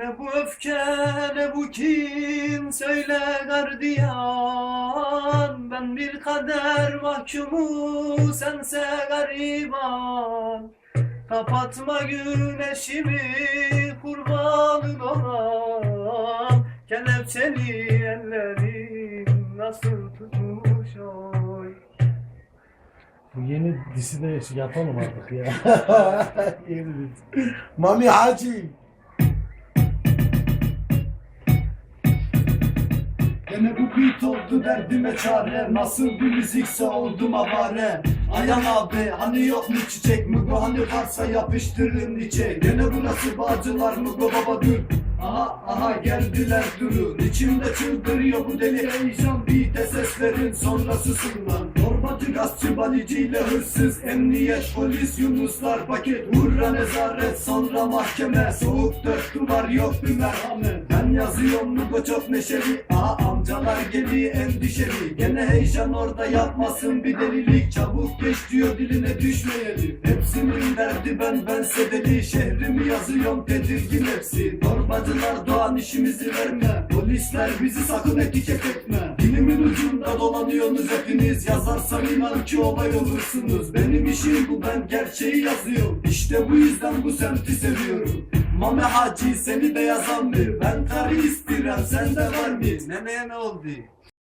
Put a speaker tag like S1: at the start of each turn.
S1: Ne bu öfke ne bu kin söyle gardiyan. Ben bir kader mahkumu sense gariban. Kapatma güneşimi kurbanın olam. Kelepçeli ellerim nasıl tutmuş oy.
S2: Bu yeni dizide yapalım artık ya. Yeni dizi.
S3: Mami Hacı. Gene bu beat oldu derdime çare. Nasıl bir müzikse oldum avare. Ayhan abi hani yok mu çiçek mi bu, hani varsa yapıştırın içe. Gene burası Bağcılar mı bu baba dur. Aha aha geldiler durun. İçimde çıldırıyor bu deli heyecan. Beat'e seslerin sonra susun lan. Torbacı gazcı baliciyle hırsız. Emniyet polis yunuslar paket. Hurra nezaret sonra mahkeme. Soğuk dört duvar yok bir merhamet. Ben yazıyorum bu çok neşeli. Aha amcalar geliyor endişeli. Gene heyecan orada yapmasın bir delilik. Çabuk geç diyor diline düşmeyelim. Hepsinin derdi bense deli. Şehrimi yazıyorum tedirgin hepsi. Torbacılar doğan işimizi verme. Polisler bizi sakın etiket etme. Dilimin ucunda dolanıyorsunuz hepiniz. Yazarsam inan ki olay olursunuz. Benim işim bu, ben gerçeği yazıyorum. İşte bu yüzden bu semti seviyorum. Mame Hacı seni de yazan mı? Ben karı istirem sende var mı?
S1: Neneye ne oldu?